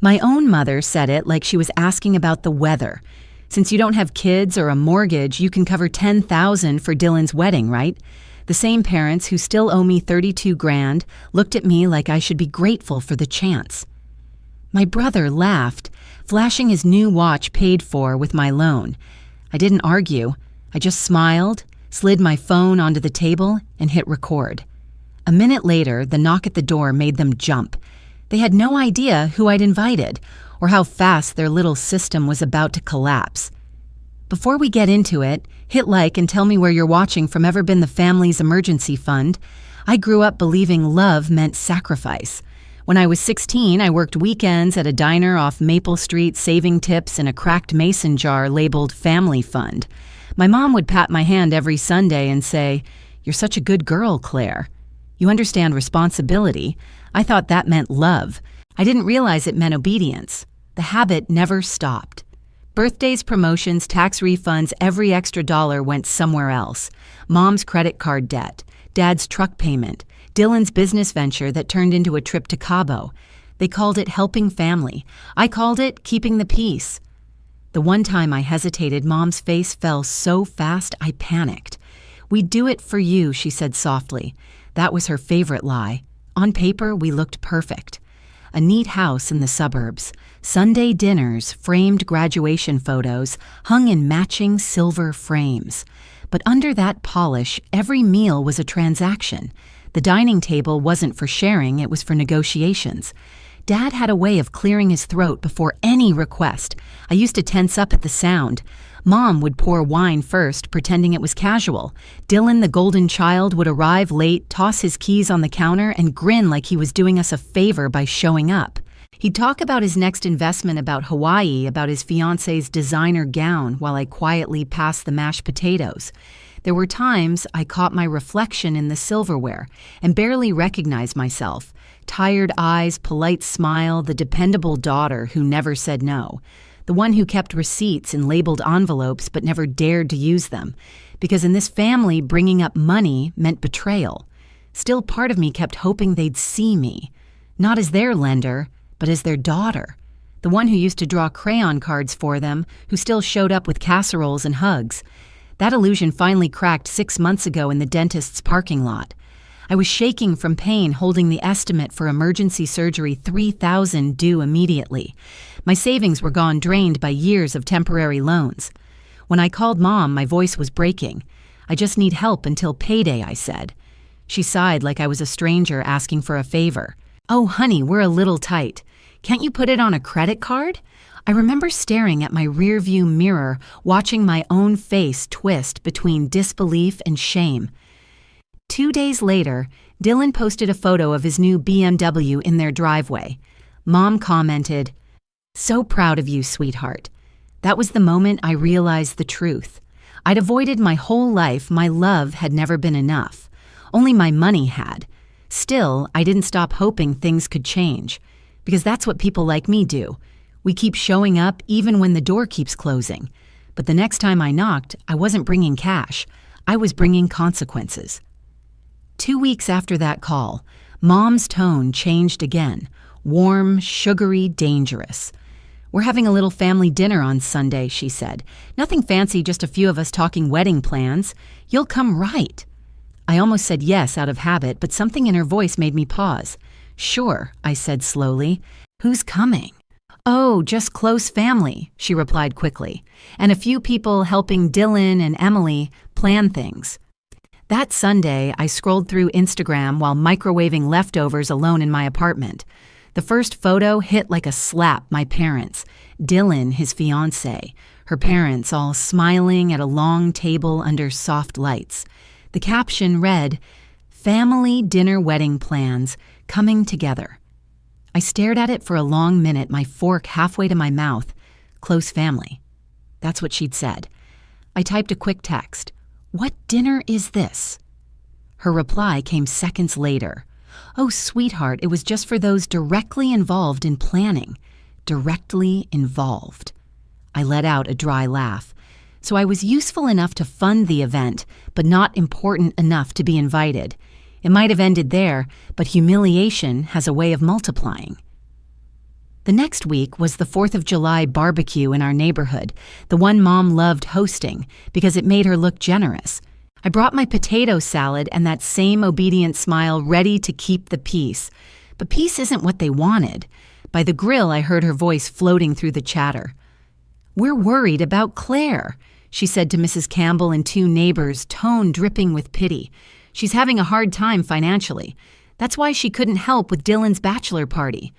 My own mother said it like she was asking about the weather. Since you don't have kids or a mortgage, you can cover $10,000 for Dylan's wedding, right? The same parents who still owe me $32,000 looked at me like I should be grateful for the chance. My brother laughed, flashing his new watch paid for with my loan. I didn't argue. I just smiled, slid my phone onto the table, and hit record. A minute later, the knock at the door made them jump. They had no idea who I'd invited or how fast their little system was about to collapse. Before we get into it, hit like and tell me where you're watching from Ever Been the Family's Emergency Fund. I grew up believing love meant sacrifice. When I was 16, I worked weekends at a diner off Maple Street saving tips in a cracked mason jar labeled Family Fund. My mom would pat my hand every Sunday and say, "You're such a good girl, Claire. You understand responsibility." I thought that meant love. I didn't realize it meant obedience. The habit never stopped. Birthdays, promotions, tax refunds, every extra dollar went somewhere else. Mom's credit card debt, Dad's truck payment, Dylan's business venture that turned into a trip to Cabo. They called it helping family. I called it keeping the peace. The one time I hesitated, Mom's face fell so fast I panicked. "We do it for you," she said softly. That was her favorite lie. On paper, we looked perfect. A neat house in the suburbs, Sunday dinners, framed graduation photos, hung in matching silver frames. But under that polish, every meal was a transaction. The dining table wasn't for sharing, it was for negotiations. Dad had a way of clearing his throat before any request. I used to tense up at the sound. Mom would pour wine first, pretending it was casual. Dylan, the golden child, would arrive late, toss his keys on the counter, and grin like he was doing us a favor by showing up. He'd talk about his next investment, about Hawaii, about his fiancée's designer gown, while I quietly passed the mashed potatoes. There were times I caught my reflection in the silverware and barely recognized myself. Tired eyes, polite smile, the dependable daughter who never said no. The one who kept receipts in labeled envelopes but never dared to use them. Because in this family, bringing up money meant betrayal. Still, part of me kept hoping they'd see me. Not as their lender, but as their daughter. The one who used to draw crayon cards for them, who still showed up with casseroles and hugs. That illusion finally cracked 6 months ago in the dentist's parking lot. I was shaking from pain, holding the estimate for emergency surgery, $3,000 due immediately. My savings were gone, drained by years of temporary loans. When I called Mom, my voice was breaking. "I just need help until payday," I said. She sighed like I was a stranger asking for a favor. "Oh, honey, we're a little tight. Can't you put it on a credit card?" I remember staring at my rearview mirror, watching my own face twist between disbelief and shame. 2 days later, Dylan posted a photo of his new BMW in their driveway. Mom commented, "So proud of you, sweetheart." That was the moment I realized the truth. I'd avoided my whole life. My love had never been enough. Only my money had. Still, I didn't stop hoping things could change. Because that's what people like me do. We keep showing up even when the door keeps closing. But the next time I knocked, I wasn't bringing cash. I was bringing consequences. 2 weeks after that call, Mom's tone changed again. Warm, sugary, dangerous. "We're having a little family dinner on Sunday," she said. "Nothing fancy, just a few of us talking wedding plans. You'll come, right?" I almost said yes out of habit, but something in her voice made me pause. "Sure," I said slowly. "Who's coming?" "Oh, just close family," she replied quickly, "and a few people helping Dylan and Emily plan things." That Sunday, I scrolled through Instagram while microwaving leftovers alone in my apartment. The first photo hit like a slap. My parents, Dylan, his fiancée, her parents all smiling at a long table under soft lights. The caption read, "Family dinner wedding plans coming together." I stared at it for a long minute, my fork halfway to my mouth. Close family. That's what she'd said. I typed a quick text. "What dinner is this?" Her reply came seconds later. "Oh, sweetheart, it was just for those directly involved in planning." Directly involved. I let out a dry laugh. So I was useful enough to fund the event, but not important enough to be invited. It might have ended there, but humiliation has a way of multiplying. The next week was the 4th of July barbecue in our neighborhood, the one Mom loved hosting because it made her look generous. I brought my potato salad and that same obedient smile ready to keep the peace. But peace isn't what they wanted. By the grill, I heard her voice floating through the chatter. "We're worried about Claire," she said to Mrs. Campbell and two neighbors, tone dripping with pity. "She's having a hard time financially. That's why she couldn't help with Dylan's bachelor party."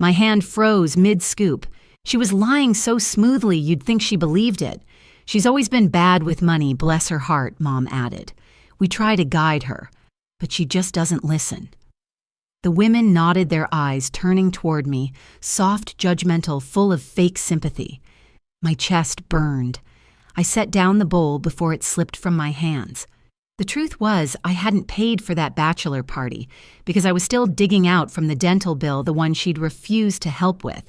My hand froze mid-scoop. She was lying so smoothly you'd think she believed it. "She's always been bad with money, bless her heart," Mom added. "We try to guide her, but she just doesn't listen." The women nodded their eyes, turning toward me, soft, judgmental, full of fake sympathy. My chest burned. I set down the bowl before it slipped from my hands. The truth was, I hadn't paid for that bachelor party because I was still digging out from the dental bill the one she'd refused to help with.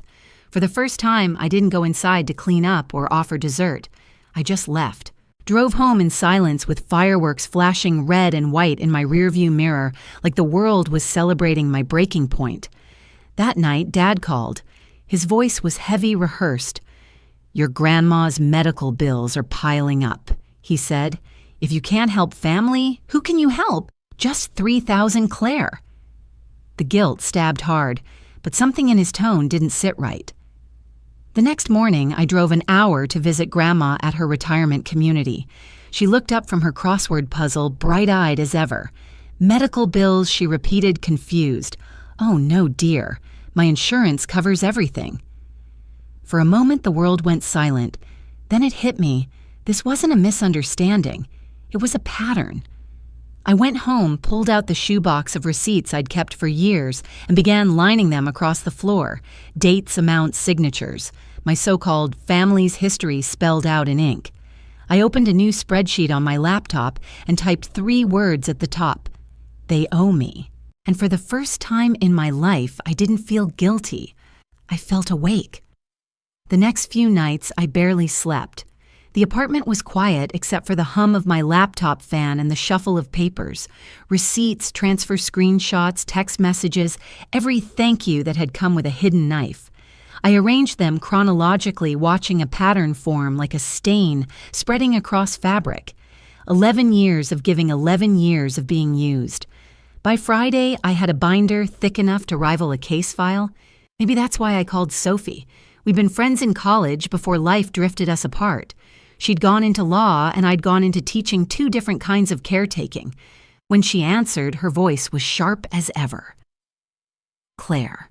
For the first time, I didn't go inside to clean up or offer dessert. I just left. Drove home in silence with fireworks flashing red and white in my rearview mirror like the world was celebrating my breaking point. That night, Dad called. His voice was heavy rehearsed. "Your grandma's medical bills are piling up," he said. "If you can't help family, who can you help? Just 3,000 Claire." The guilt stabbed hard, but something in his tone didn't sit right. The next morning, I drove an hour to visit Grandma at her retirement community. She looked up from her crossword puzzle, bright-eyed as ever. "Medical bills," she repeated, confused. "Oh, no, dear. My insurance covers everything." For a moment, the world went silent. Then it hit me. This wasn't a misunderstanding. It was a pattern. I went home, pulled out the shoebox of receipts I'd kept for years, and began lining them across the floor. Dates, amounts, signatures. My so-called family's history spelled out in ink. I opened a new spreadsheet on my laptop and typed 3 words at the top. "They owe me." And for the first time in my life, I didn't feel guilty. I felt awake. The next few nights, I barely slept. The apartment was quiet except for the hum of my laptop fan and the shuffle of papers. Receipts, transfer screenshots, text messages, every thank you that had come with a hidden knife. I arranged them chronologically, watching a pattern form like a stain spreading across fabric. 11 years of giving 11 years of being used. By Friday, I had a binder thick enough to rival a case file. Maybe that's why I called Sophie. We'd been friends in college before life drifted us apart. She'd gone into law, and I'd gone into teaching 2 different kinds of caretaking. When she answered, her voice was sharp as ever. "Claire."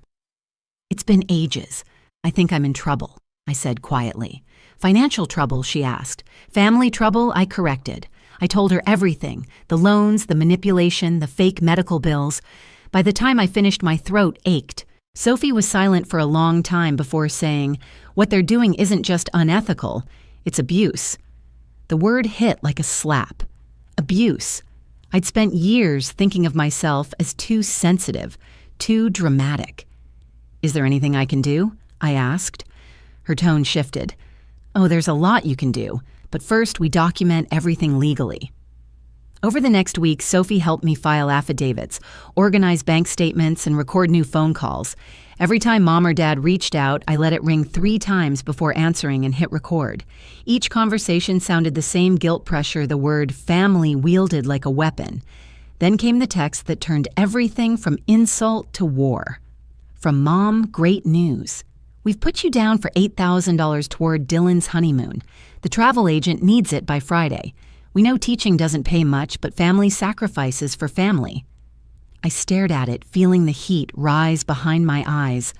"It's been ages. I think I'm in trouble," I said quietly. "Financial trouble," she asked. "Family trouble," I corrected. I told her everything, the loans, the manipulation, the fake medical bills. By the time I finished, my throat ached. Sophie was silent for a long time before saying, "What they're doing isn't just unethical. It's abuse." The word hit like a slap. Abuse. I'd spent years thinking of myself as too sensitive, too dramatic. "Is there anything I can do?" I asked. Her tone shifted. "Oh, there's a lot you can do, but first we document everything legally." Over the next week, Sophie helped me file affidavits, organize bank statements, and record new phone calls. Every time Mom or Dad reached out, I let it ring 3 times before answering and hit record. Each conversation sounded the same guilt pressure the word family wielded like a weapon. Then came the text that turned everything from insult to war. From Mom, great news. "We've put you down for $8,000 toward Dylan's honeymoon. The travel agent needs it by Friday. We know teaching doesn't pay much, but family sacrifices for family." I stared at it, feeling the heat rise behind my eyes.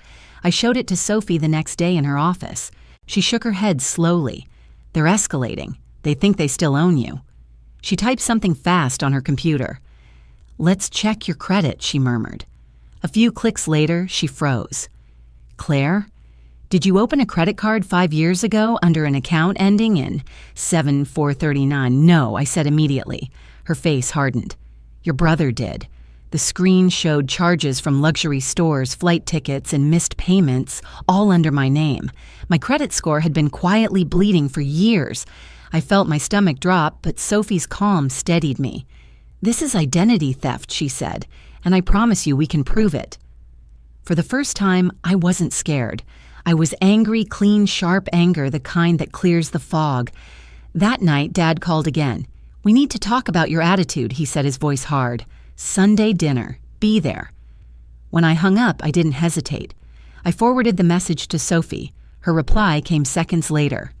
I showed it to Sophie the next day in her office. She shook her head slowly. "They're escalating. They think they still own you." She typed something fast on her computer. "Let's check your credit," she murmured. A few clicks later, she froze. "Claire? Did you open a credit card 5 years ago under an account ending in 7439? "No," I said immediately. Her face hardened. "Your brother did." The screen showed charges from luxury stores, flight tickets, and missed payments, all under my name. My credit score had been quietly bleeding for years. I felt my stomach drop, but Sophie's calm steadied me. "This is identity theft," she said, "and I promise you we can prove it." For the first time, I wasn't scared. I was angry, clean, sharp anger, the kind that clears the fog. That night, Dad called again. "We need to talk about your attitude," he said, his voice hard. "Sunday dinner. Be there." When I hung up, I didn't hesitate. I forwarded the message to Sophie. Her reply came seconds later.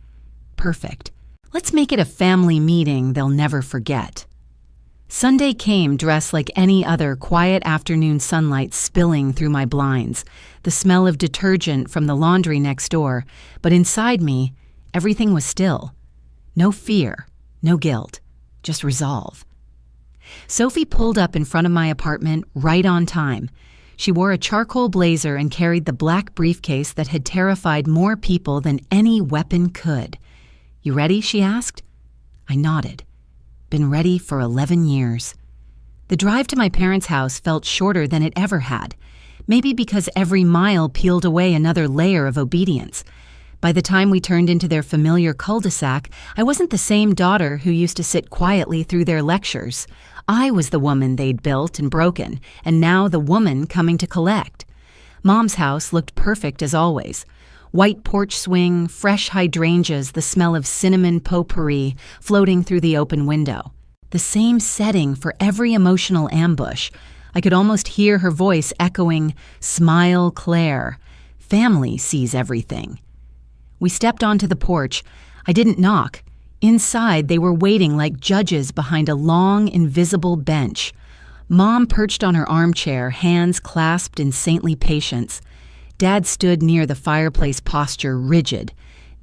"Perfect. Let's make it a family meeting they'll never forget." Sunday came dressed like any other, quiet afternoon sunlight spilling through my blinds, the smell of detergent from the laundry next door, but inside me, everything was still. No fear, no guilt, just resolve. Sophie pulled up in front of my apartment right on time. She wore a charcoal blazer and carried the black briefcase that had terrified more people than any weapon could. "You ready?" she asked. I nodded. Been ready for 11 years. The drive to my parents' house felt shorter than it ever had, maybe because every mile peeled away another layer of obedience. By the time we turned into their familiar cul-de-sac, I wasn't the same daughter who used to sit quietly through their lectures. I was the woman they'd built and broken, and now the woman coming to collect. Mom's house looked perfect as always. White porch swing, fresh hydrangeas, the smell of cinnamon potpourri floating through the open window. The same setting for every emotional ambush. I could almost hear her voice echoing, "Smile, Claire. Family sees everything." We stepped onto the porch. I didn't knock. Inside, they were waiting like judges behind a long, invisible bench. Mom perched on her armchair, hands clasped in saintly patience. Dad stood near the fireplace posture, rigid.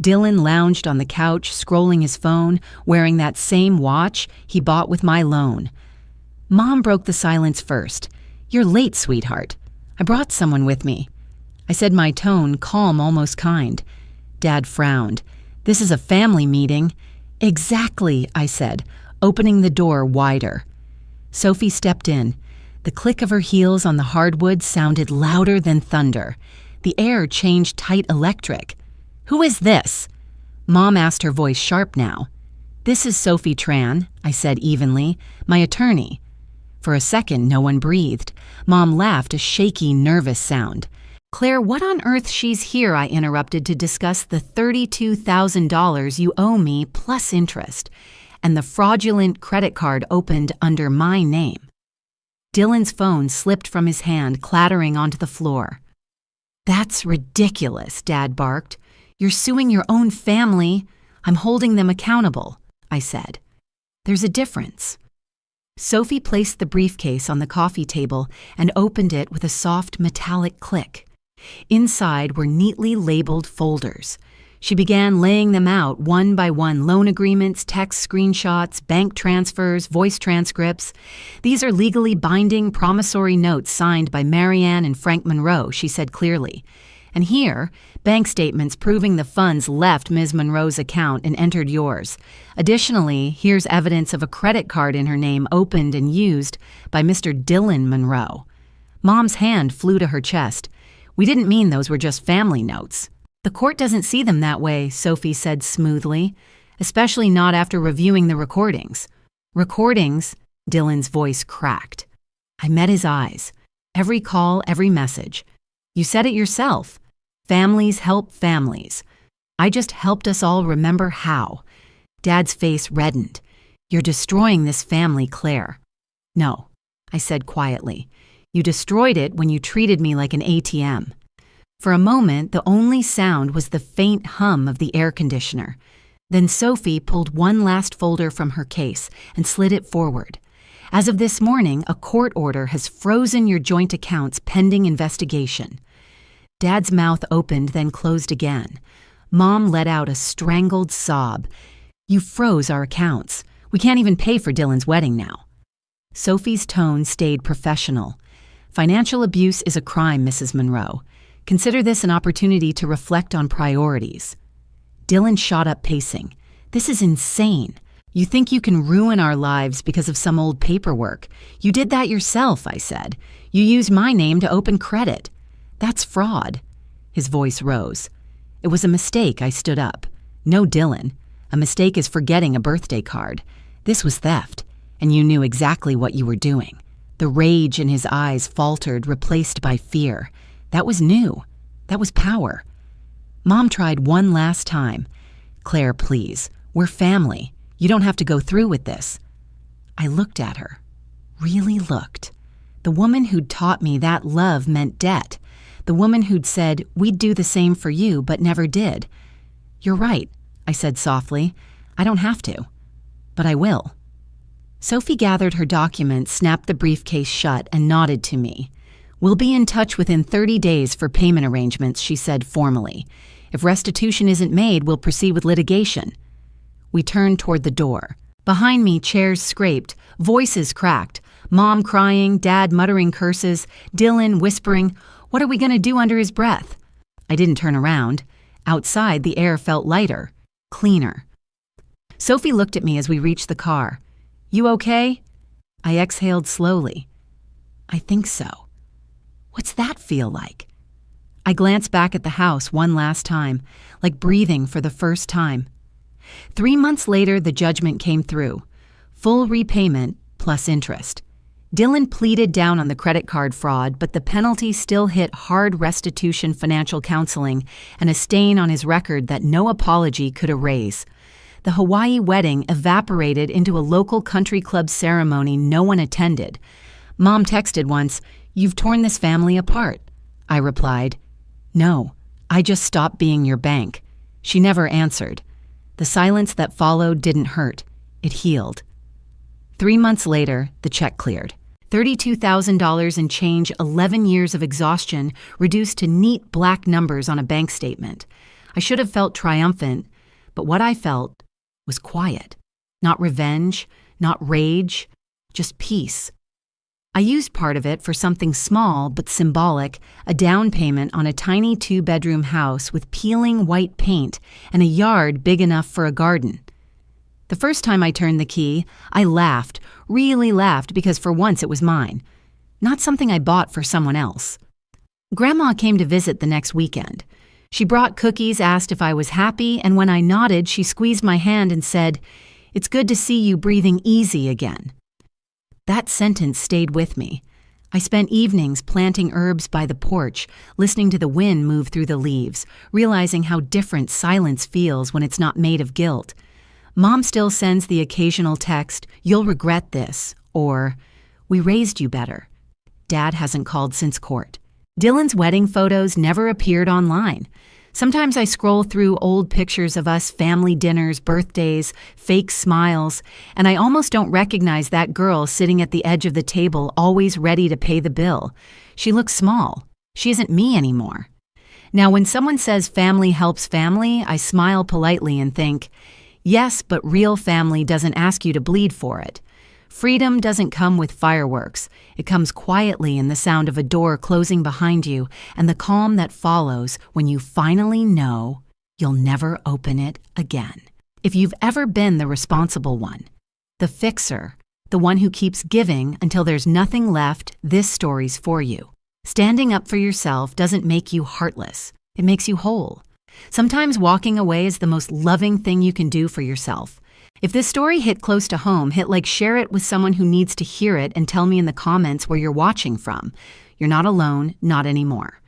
Dylan lounged on the couch, scrolling his phone, wearing that same watch he bought with my loan. Mom broke the silence first. "You're late, sweetheart. I brought someone with me." I said, my tone calm, almost kind. Dad frowned. "This is a family meeting." "Exactly," I said, opening the door wider. Sophie stepped in. The click of her heels on the hardwood sounded louder than thunder. The air changed tight electric. "Who is this?" Mom asked, her voice sharp now. "This is Sophie Tran," I said evenly, "my attorney." For a second, no one breathed. Mom laughed, a shaky, nervous sound. "Claire, what on earth she's here," I interrupted, "to discuss the $32,000 you owe me plus interest, and the fraudulent credit card opened under my name." Dylan's phone slipped from his hand, clattering onto the floor. "That's ridiculous," Dad barked. "You're suing your own family." "I'm holding them accountable," I said. "There's a difference." Sophie placed the briefcase on the coffee table and opened it with a soft metallic click. Inside were neatly labeled folders. She began laying them out one by one: loan agreements, text screenshots, bank transfers, voice transcripts. "These are legally binding promissory notes signed by Marianne and Frank Monroe," she said clearly. "And here, bank statements proving the funds left Ms. Monroe's account and entered yours. Additionally, here's evidence of a credit card in her name opened and used by Mr. Dylan Monroe." Mom's hand flew to her chest. "We didn't mean those were just family notes." "The court doesn't see them that way," Sophie said smoothly, "especially not after reviewing the recordings." "Recordings?" Dylan's voice cracked. I met his eyes. Every call, every message. "You said it yourself. Families help families. I just helped us all remember how." Dad's face reddened. "You're destroying this family, Claire." "No," I said quietly. "You destroyed it when you treated me like an ATM." For a moment, the only sound was the faint hum of the air conditioner. Then Sophie pulled one last folder from her case and slid it forward. "As of this morning, a court order has frozen your joint accounts pending investigation." Dad's mouth opened, then closed again. Mom let out a strangled sob. "You froze our accounts. We can't even pay for Dylan's wedding now." Sophie's tone stayed professional. "Financial abuse is a crime, Mrs. Monroe. Consider this an opportunity to reflect on priorities." Dylan shot up, pacing. "This is insane. You think you can ruin our lives because of some old paperwork. You did that yourself," I said. "You used my name to open credit. That's fraud." His voice rose. "It was a mistake," I stood up. "No, Dylan. A mistake is forgetting a birthday card. This was theft, and you knew exactly what you were doing." The rage in his eyes faltered, replaced by fear. That was new. That was power. Mom tried one last time. "Claire, please. We're family. You don't have to go through with this." I looked at her. Really looked. The woman who'd taught me that love meant debt. The woman who'd said, "We'd do the same for you," but never did. "You're right," I said softly. "I don't have to. But I will." Sophie gathered her documents, snapped the briefcase shut, and nodded to me. "We'll be in touch within 30 days for payment arrangements," she said formally. "If restitution isn't made, we'll proceed with litigation." We turned toward the door. Behind me, chairs scraped, voices cracked, Mom crying, Dad muttering curses, Dylan whispering, "What are we going to do?" under his breath. I didn't turn around. Outside, the air felt lighter, cleaner. Sophie looked at me as we reached the car. "You okay?" I exhaled slowly. "I think so." What's that feel like? I glanced back at the house one last time, like breathing for the first time. 3 months later, the judgment came through. Full repayment plus interest. Dylan pleaded down on the credit card fraud, but the penalty still hit hard restitution financial counseling and a stain on his record that no apology could erase. The Hawaii wedding evaporated into a local country club ceremony no one attended. Mom texted once, "You've torn this family apart." I replied, "No, I just stopped being your bank." She never answered. The silence that followed didn't hurt. It healed. 3 months later, the check cleared. $32,000 and change, 11 years of exhaustion reduced to neat black numbers on a bank statement. I should have felt triumphant, but what I felt was quiet. Not revenge, not rage, just peace. I used part of it for something small but symbolic, a down payment on a tiny 2-bedroom house with peeling white paint and a yard big enough for a garden. The first time I turned the key, I laughed, really laughed, because for once it was mine, not something I bought for someone else. Grandma came to visit the next weekend. She brought cookies, asked if I was happy, and when I nodded, she squeezed my hand and said, "It's good to see you breathing easy again." That sentence stayed with me. I spent evenings planting herbs by the porch, listening to the wind move through the leaves, realizing how different silence feels when it's not made of guilt. Mom still sends the occasional text, "You'll regret this," or "We raised you better." Dad hasn't called since court. Dylan's wedding photos never appeared online. Sometimes I scroll through old pictures of us, family dinners, birthdays, fake smiles, and I almost don't recognize that girl sitting at the edge of the table, always ready to pay the bill. She looks small. She isn't me anymore. Now, when someone says family helps family, I smile politely and think, yes, but real family doesn't ask you to bleed for it. Freedom doesn't come with fireworks. It comes quietly in the sound of a door closing behind you and the calm that follows when you finally know you'll never open it again. If you've ever been the responsible one, the fixer, the one who keeps giving until there's nothing left, this story's for you. Standing up for yourself doesn't make you heartless. It makes you whole. Sometimes walking away is the most loving thing you can do for yourself. If this story hit close to home, hit like, share it with someone who needs to hear it, and tell me in the comments where you're watching from. You're not alone, not anymore.